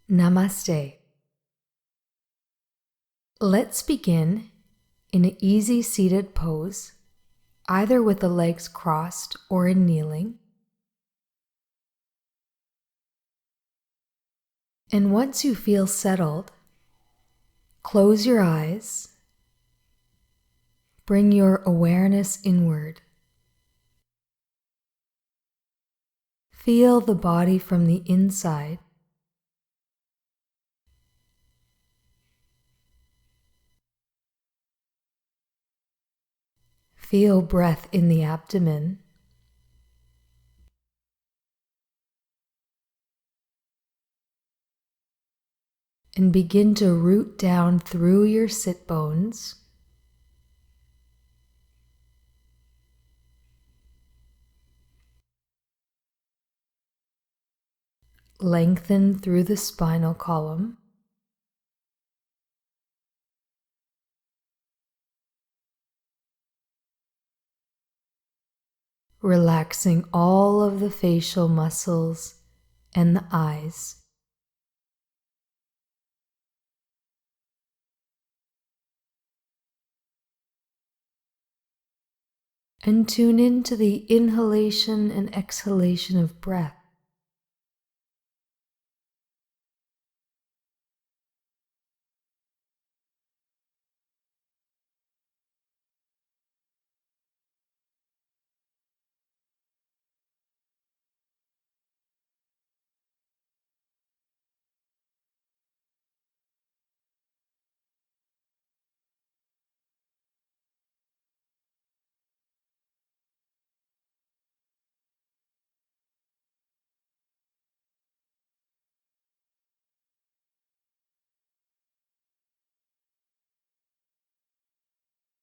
Namaste. Let's begin in an easy seated pose, either with the legs crossed or in kneeling. And once you feel settled, close your eyes. Bring your awareness inward. Feel the body from the inside. Feel breath in the abdomen. And begin to root down through your sit bones. Lengthen through the spinal column. Relaxing all of the facial muscles and the eyes. And tune into the inhalation and exhalation of breath.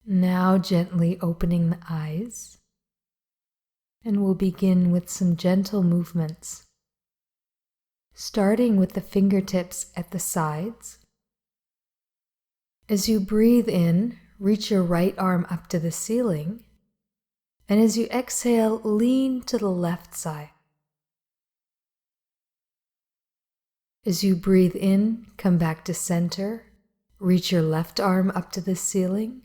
Now gently opening the eyes, and we'll begin with some gentle movements, starting with the fingertips at the sides. As you breathe in, reach your right arm up to the ceiling, and as you exhale, lean to the left side. As you breathe in, come back to center, reach your left arm up to the ceiling,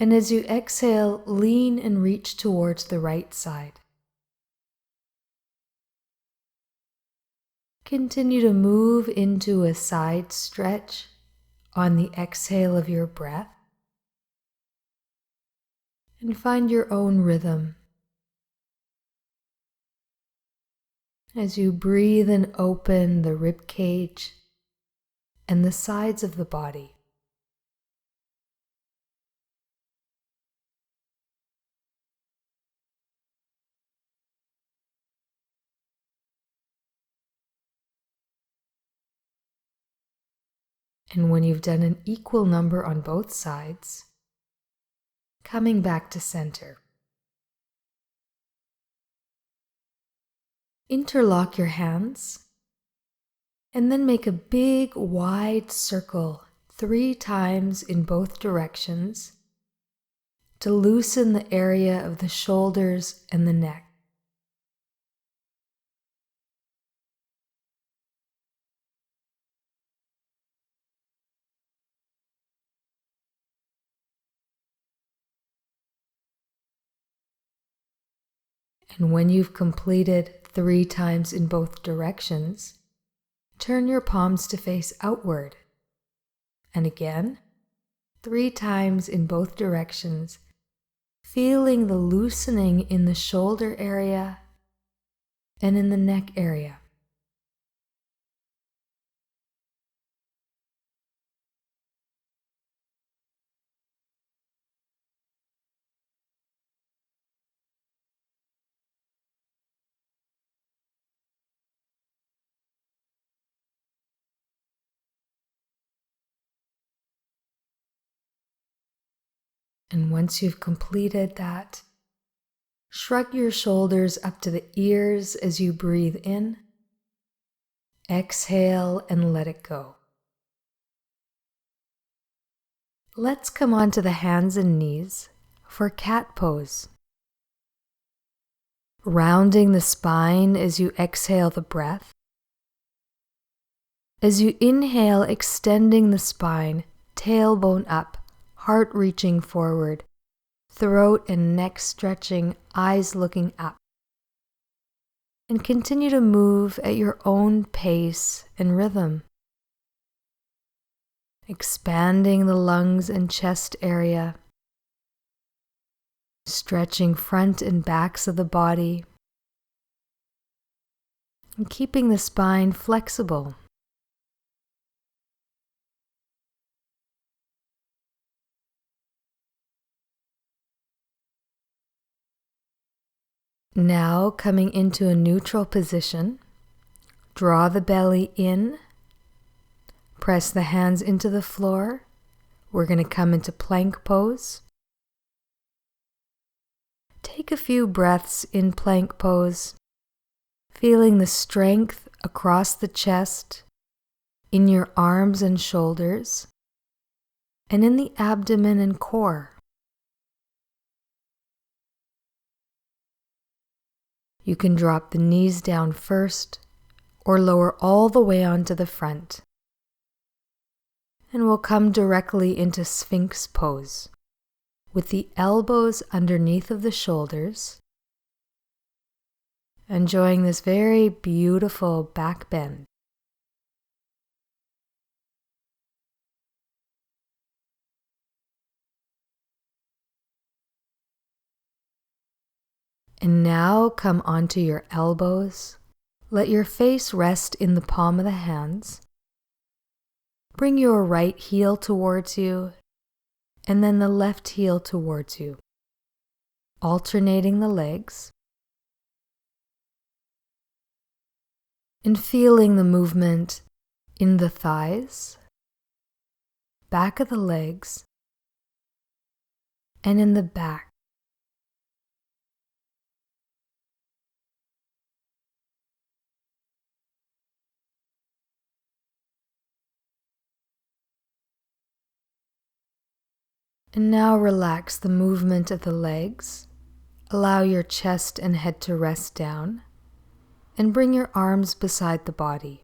and as you exhale, lean and reach towards the right side. Continue to move into a side stretch on the exhale of your breath, and find your own rhythm. As you breathe and open the rib cage and the sides of the body. And when you've done an equal number on both sides, coming back to center. Interlock your hands and then make a big wide circle 3 times in both directions to loosen the area of the shoulders and the neck. And when you've completed 3 times in both directions, turn your palms to face outward. And again, 3 times in both directions, feeling the loosening in the shoulder area and in the neck area. And once you've completed that, shrug your shoulders up to the ears as you breathe in. Exhale and let it go. Let's come onto the hands and knees for cat pose. Rounding the spine as you exhale the breath. As you inhale, extending the spine, tailbone up, heart reaching forward, throat and neck stretching, eyes looking up. And continue to move at your own pace and rhythm. Expanding the lungs and chest area, stretching front and backs of the body, and keeping the spine flexible. Now coming into a neutral position, draw the belly in, press the hands into the floor. We're going to come into plank pose. Take a few breaths in plank pose, feeling the strength across the chest, in your arms and shoulders, and in the abdomen and core. You can drop the knees down first or lower all the way onto the front. And we'll come directly into Sphinx pose with the elbows underneath of the shoulders, enjoying this very beautiful back bend. And now come onto your elbows. Let your face rest in the palm of the hands. Bring your right heel towards you and then the left heel towards you, alternating the legs and feeling the movement in the thighs, back of the legs, and in the back. And now relax the movement of the legs. Allow your chest and head to rest down, and bring your arms beside the body.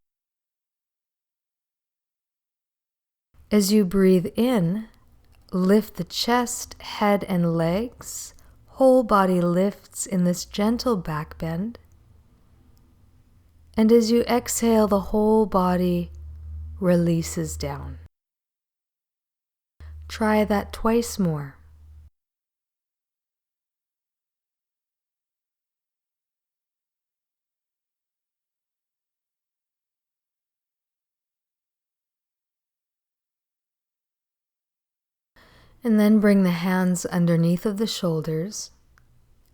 As you breathe in, lift the chest, head, and legs. Whole body lifts in this gentle back bend. And as you exhale, the whole body releases down. Try that twice more. And then bring the hands underneath of the shoulders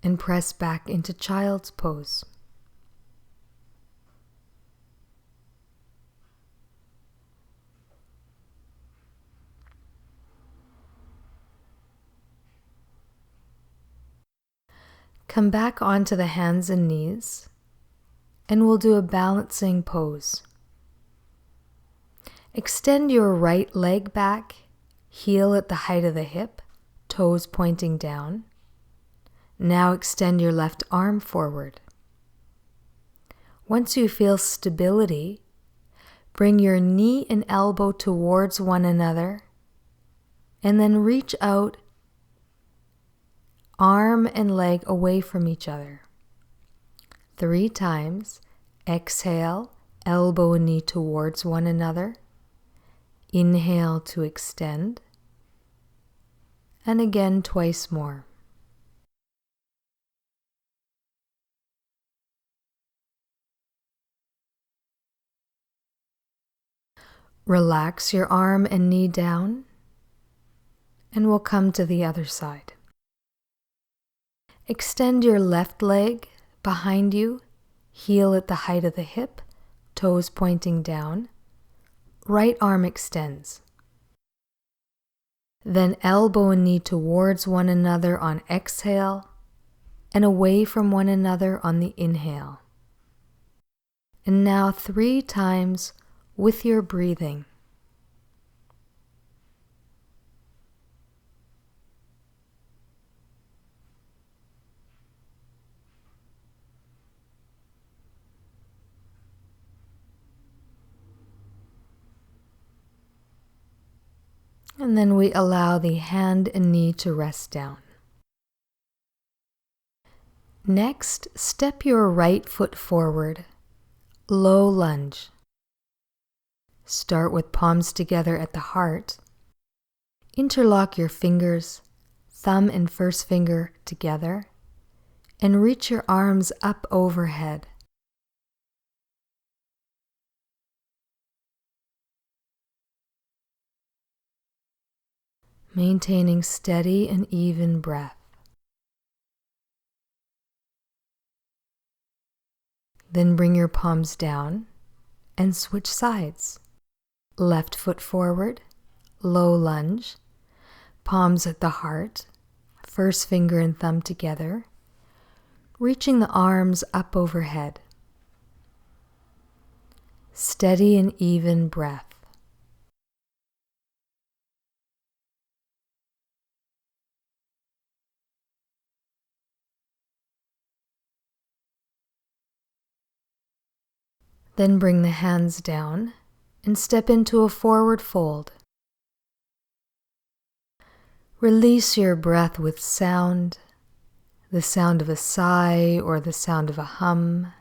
and press back into child's pose. Come back onto the hands and knees, and we'll do a balancing pose. Extend your right leg back, heel at the height of the hip, toes pointing down. Now extend your left arm forward. Once you feel stability, bring your knee and elbow towards one another, and then reach out, arm and leg away from each other. 3 times. Exhale, elbow and knee towards one another. Inhale to extend. And again twice more. Relax your arm and knee down, and we'll come to the other side. Extend your left leg behind you, heel at the height of the hip, toes pointing down. Right arm extends. Then elbow and knee towards one another on exhale and away from one another on the inhale. And now 3 times with your breathing. And then we allow the hand and knee to rest down. Next, step your right foot forward, low lunge. Start with palms together at the heart. Interlock your fingers, thumb and first finger together, and reach your arms up overhead. Maintaining steady and even breath. Then bring your palms down and switch sides. Left foot forward, low lunge, palms at the heart, first finger and thumb together, reaching the arms up overhead. Steady and even breath. Then bring the hands down and step into a forward fold. Release your breath with sound, the sound of a sigh or the sound of a hum.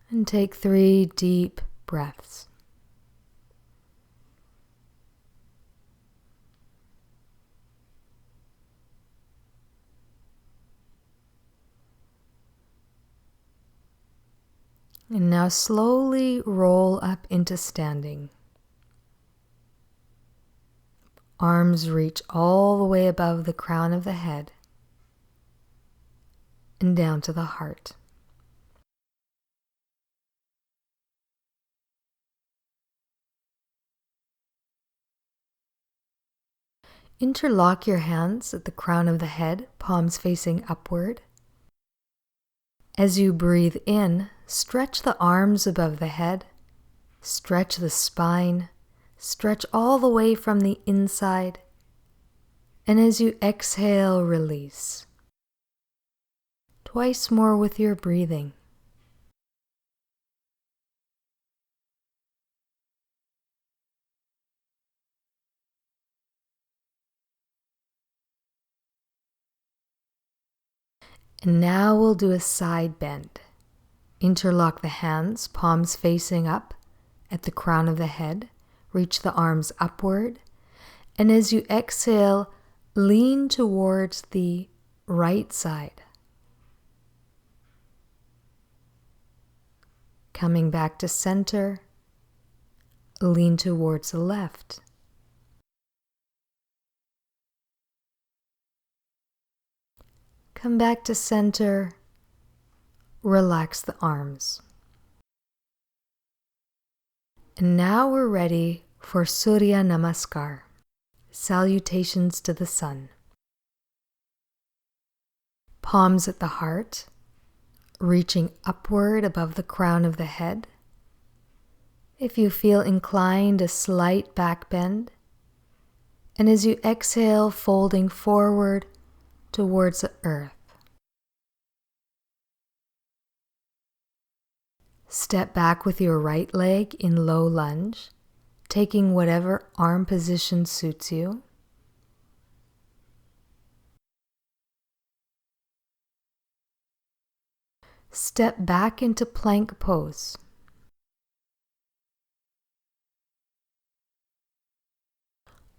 And take 3 deep breaths. And now slowly roll up into standing. Arms reach all the way above the crown of the head and down to the heart. Interlock your hands at the crown of the head, palms facing upward. As you breathe in, stretch the arms above the head, stretch the spine, stretch all the way from the inside, and as you exhale, release. Twice more with your breathing. And now we'll do a side bend. Interlock the hands, palms facing up at the crown of the head. Reach the arms upward. And as you exhale, lean towards the right side. Coming back to center, lean towards the left. Come back to center, relax the arms. And now we're ready for Surya Namaskar, salutations to the sun. Palms at the heart, reaching upward above the crown of the head. If you feel inclined, a slight back bend. And as you exhale, folding forward towards the earth. Step back with your right leg in low lunge, taking whatever arm position suits you. Step back into plank pose.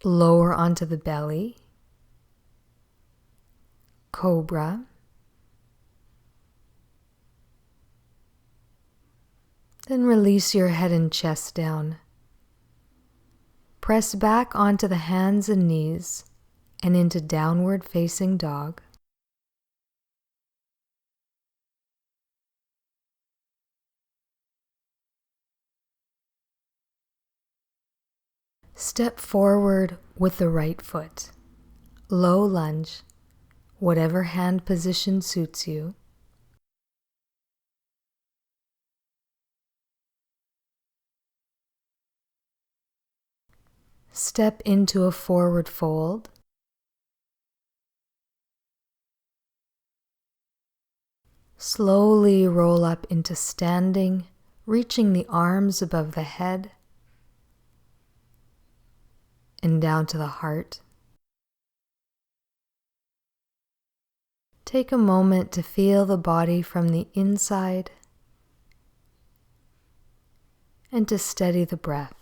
Lower onto the belly. Cobra. Then release your head and chest down. Press back onto the hands and knees and into downward facing dog. Step forward with the right foot. Low lunge, whatever hand position suits you. Step into a forward fold. Slowly roll up into standing, reaching the arms above the head. and down to the heart. Take a moment to feel the body from the inside and to steady the breath.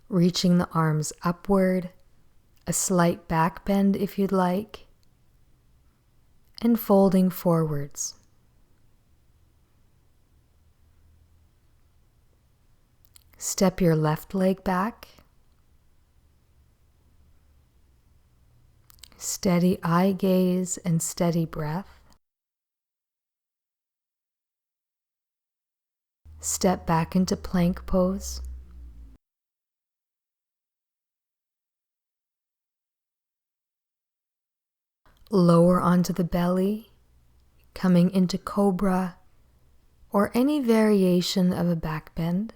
Reaching the arms upward, a slight back bend if you'd like, and folding forwards. Step your left leg back. Steady eye gaze and steady breath. Step back into plank pose. Lower onto the belly, coming into cobra or any variation of a back bend.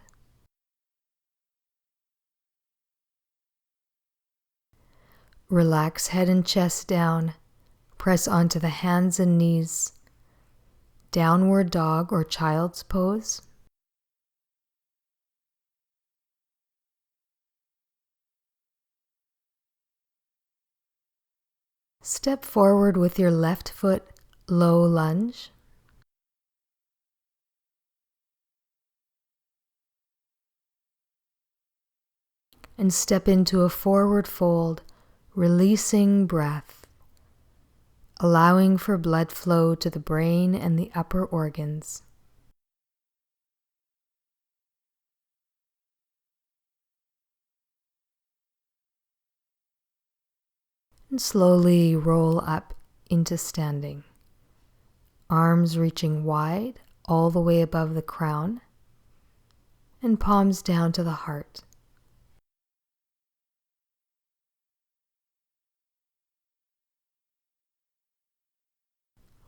Relax head and chest down. Press onto the hands and knees. Downward dog or child's pose. Step forward with your left foot, low lunge. And step into a forward fold, releasing breath, allowing for blood flow to the brain and the upper organs. And slowly roll up into standing. Arms reaching wide all the way above the crown and palms down to the heart.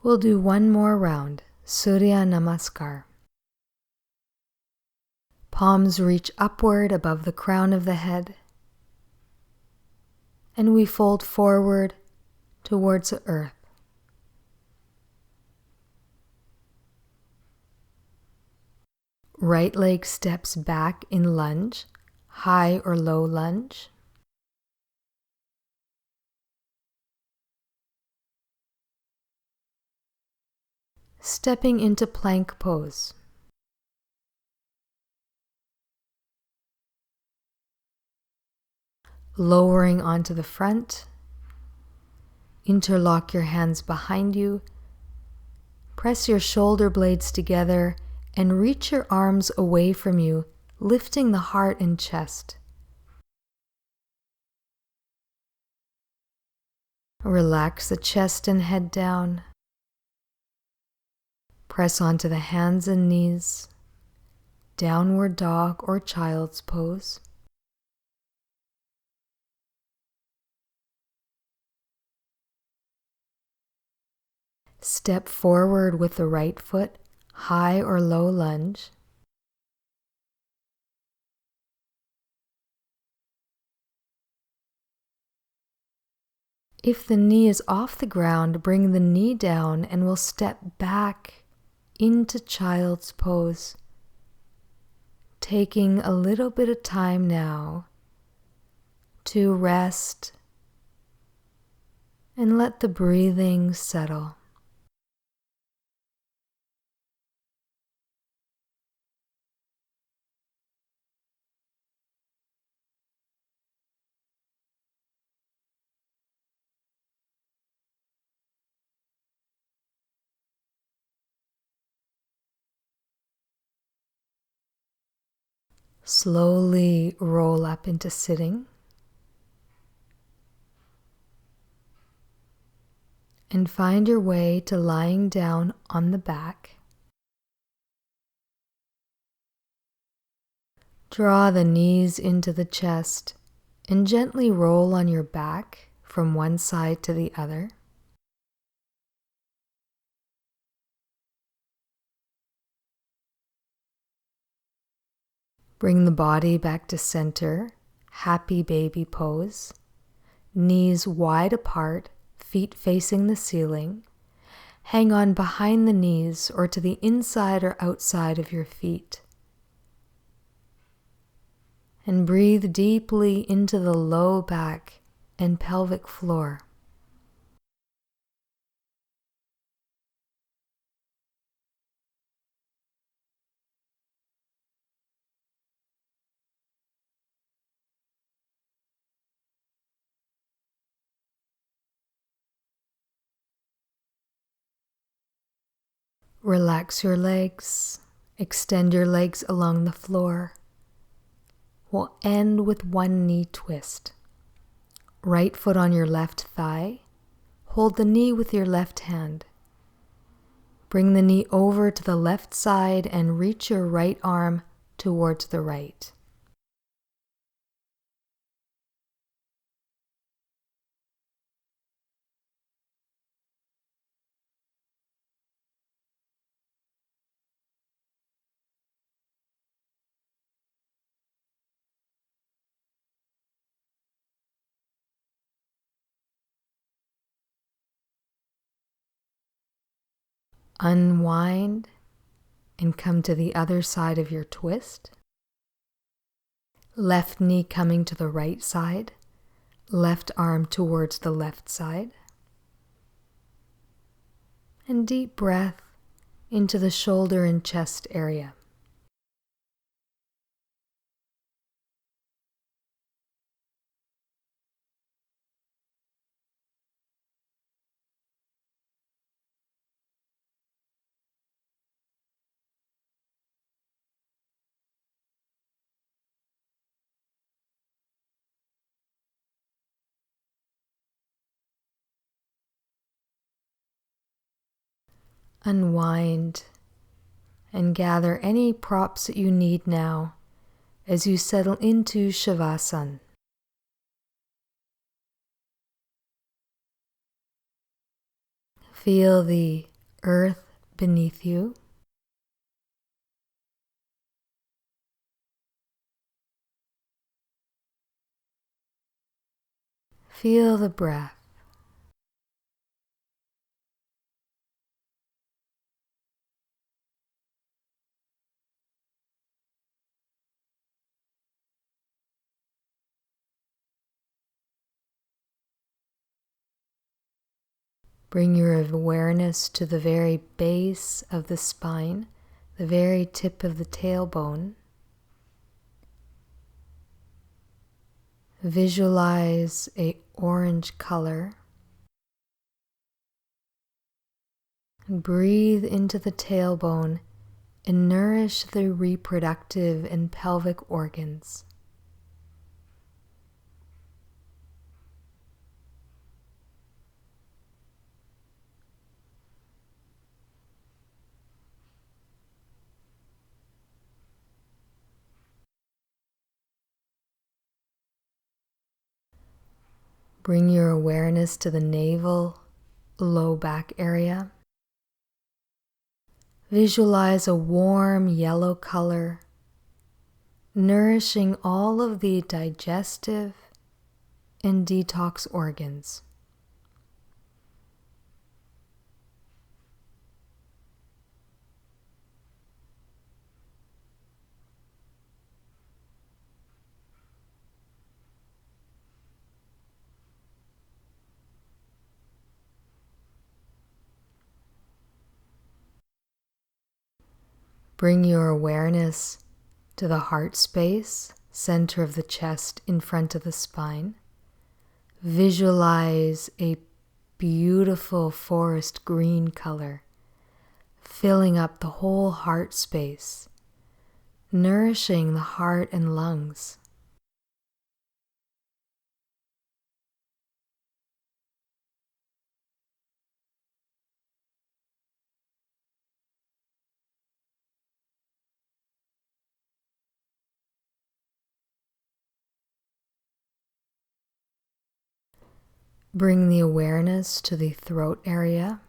We'll do one more round, Surya Namaskar. Palms reach upward above the crown of the head, and we fold forward towards the earth. Right leg steps back in lunge, high or low lunge. Stepping into plank pose. Lowering onto the front. Interlock your hands behind you. Press your shoulder blades together and reach your arms away from you, lifting the heart and chest. Relax the chest and head down. Press onto the hands and knees. Downward dog or child's pose. Step forward with the right foot, high or low lunge. If the knee is off the ground, bring the knee down and we'll step back into child's pose. Taking a little bit of time now to rest and let the breathing settle. Slowly roll up into sitting and find your way to lying down on the back. Draw the knees into the chest and gently roll on your back from one side to the other. Bring the body back to center, happy baby pose, knees wide apart, feet facing the ceiling, Hang on behind the knees or to the inside or outside of your feet. And breathe deeply into the low back and pelvic floor. Relax your legs, extend your legs along the floor. We'll end with one knee twist. Right foot on your left thigh. Hold the knee with your left hand. Bring the knee over to the left side and reach your right arm towards the right. Unwind and come to the other side of your twist. Left knee coming to the right side, left arm towards the left side. And deep breath into the shoulder and chest area. Unwind and gather any props that you need now as you settle into Shavasana. Feel the earth beneath you. Feel the breath. Bring your awareness to the very base of the spine, the very tip of the tailbone. Visualize an orange color. And breathe into the tailbone and nourish the reproductive and pelvic organs. Bring your awareness to the navel, low back area. Visualize a warm yellow color, nourishing all of the digestive and detox organs. Bring your awareness to the heart space, center of the chest in front of the spine. Visualize a beautiful forest green color, filling up the whole heart space, nourishing the heart and lungs. Bring the awareness to the throat area,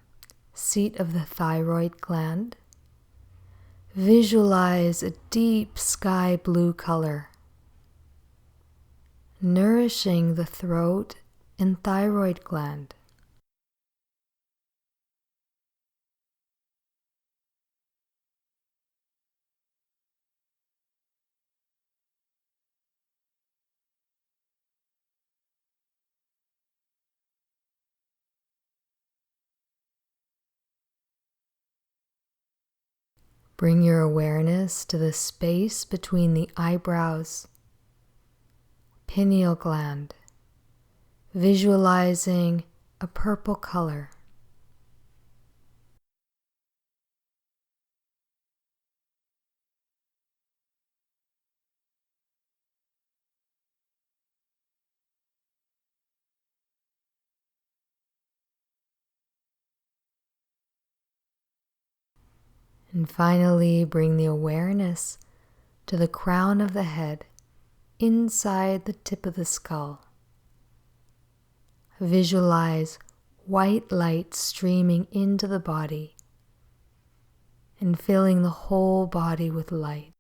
seat of the thyroid gland. Visualize a deep sky blue color, nourishing the throat and thyroid gland. Bring your awareness to the space between the eyebrows, pineal gland, visualizing a purple color. And finally, bring the awareness to the crown of the head, inside the tip of the skull. Visualize white light streaming into the body and filling the whole body with light.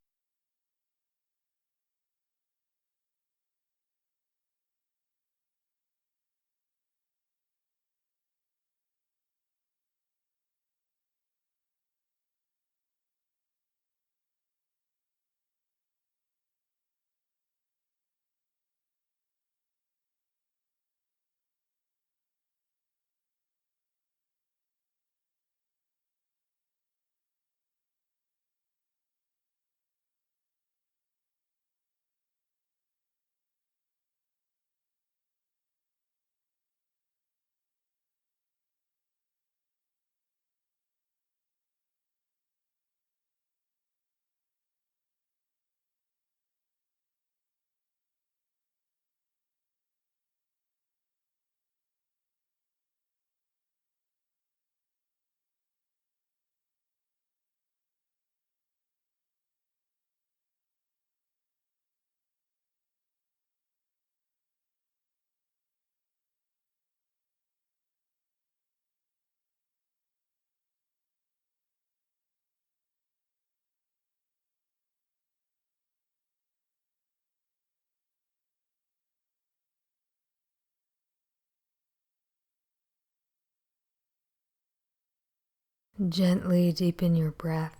Gently deepen your breath.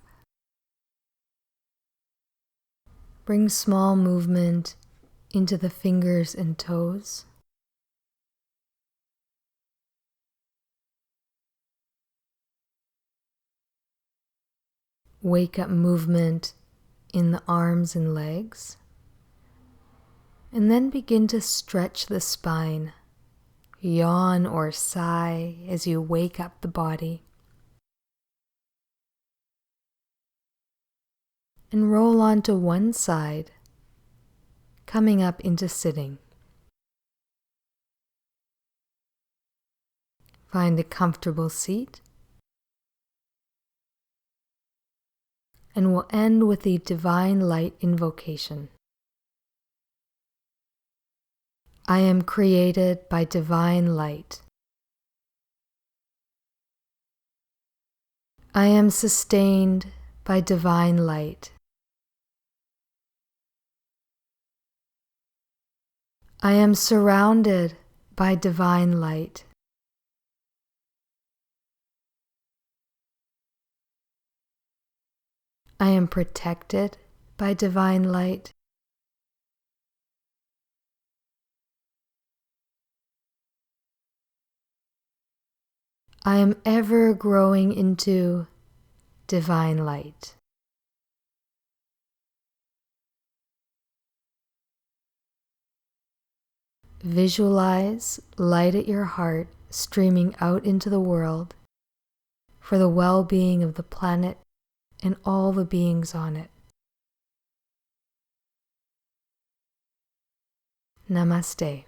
Bring small movement into the fingers and toes. Wake up movement in the arms and legs. And then begin to stretch the spine. Yawn or sigh as you wake up the body. And roll onto one side, coming up into sitting. Find a comfortable seat. And we'll end with the divine light invocation. I am created by divine light. I am sustained by divine light. I am surrounded by divine light. I am protected by divine light. I am ever growing into divine light. Visualize light at your heart streaming out into the world for the well-being of the planet and all the beings on it. Namaste.